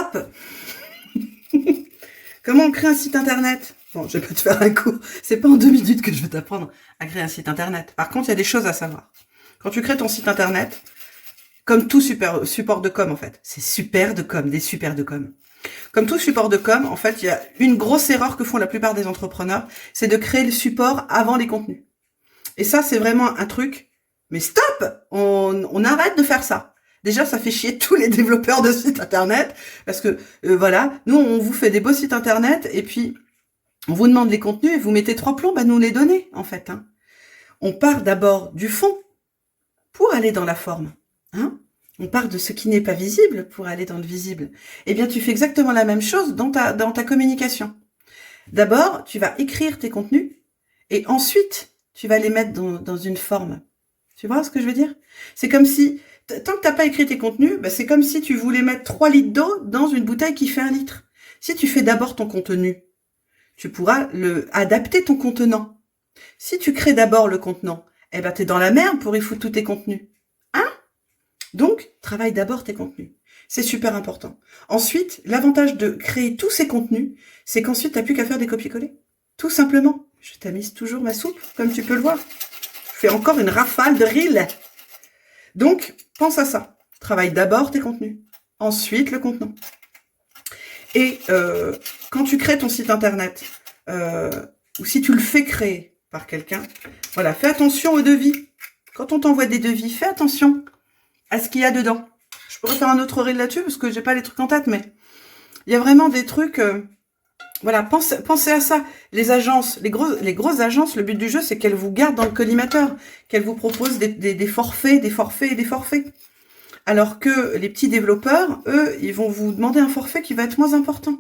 Stop. Comment on crée un site internet? Bon, je vais pas te faire un cours. C'est pas en 2 minutes que je vais t'apprendre à créer un site internet. Par contre, il y a des choses à savoir. Quand tu crées ton site internet, comme tout support de com, en fait. C'est super de com, des super de com. Comme tout support de com, en fait, il y a une grosse erreur que font la plupart des entrepreneurs, c'est de créer le support avant les contenus. Et ça, c'est vraiment un truc. Mais stop! On arrête de faire ça. Déjà, ça fait chier tous les développeurs de sites internet, parce que voilà, nous, on vous fait des beaux sites internet, et puis on vous demande les contenus, et vous mettez 3 plombs à nous les donner, en fait. Hein. On part d'abord du fond pour aller dans la forme. Hein. On part de ce qui n'est pas visible pour aller dans le visible. Eh bien, tu fais exactement la même chose dans ta communication. D'abord, tu vas écrire tes contenus, et ensuite, tu vas les mettre dans une forme. Tu vois ce que je veux dire? C'est comme si, tant que t'as pas écrit tes contenus, bah c'est comme si tu voulais mettre 3 litres d'eau dans une bouteille qui fait 1 litre. Si tu fais d'abord ton contenu, tu pourras adapter ton contenant. Si tu crées d'abord le contenant, eh ben t'es dans la merde pour y foutre tous tes contenus. Hein? Donc, travaille d'abord tes contenus. C'est super important. Ensuite, l'avantage de créer tous ces contenus, c'est qu'ensuite t'as plus qu'à faire des copier-coller. Tout simplement. Je tamise toujours ma soupe, comme tu peux le voir. Je fais encore une rafale de reels. Donc, pense à ça. Travaille d'abord tes contenus. Ensuite, le contenant. Et quand tu crées ton site internet, ou si tu le fais créer par quelqu'un, voilà, fais attention aux devis. Quand on t'envoie des devis, fais attention à ce qu'il y a dedans. Je pourrais faire un autre reel là-dessus, parce que j'ai pas les trucs en tête, mais il y a vraiment des trucs... voilà, pensez à ça. Les agences, les grosses agences, le but du jeu, c'est qu'elles vous gardent dans le collimateur, qu'elles vous proposent des forfaits, des forfaits et des forfaits. Alors que les petits développeurs, eux, ils vont vous demander un forfait qui va être moins important.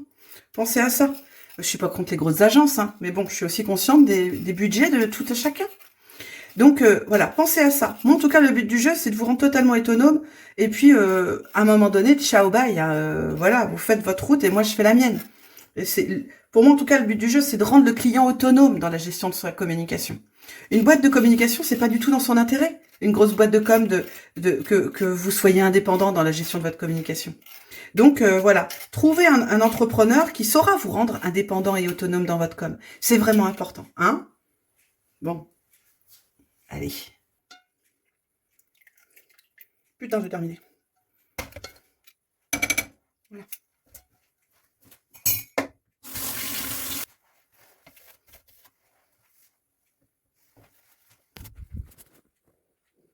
Pensez à ça. Je suis pas contre les grosses agences, hein, mais bon, je suis aussi consciente des budgets de tout à chacun. Donc voilà, pensez à ça. Moi, en tout cas, le but du jeu, c'est de vous rendre totalement autonome. Et puis, à un moment donné, ciao, bye. Voilà, vous faites votre route et moi, je fais la mienne. Pour moi, en tout cas, le but du jeu, c'est de rendre le client autonome dans la gestion de sa communication. Une boîte de communication, c'est pas du tout dans son intérêt. Une grosse boîte de com, que vous soyez indépendant dans la gestion de votre communication. Donc, voilà. Trouvez un entrepreneur qui saura vous rendre indépendant et autonome dans votre com. C'est vraiment important. Hein? Bon. Allez. Putain, j'ai terminé. Voilà.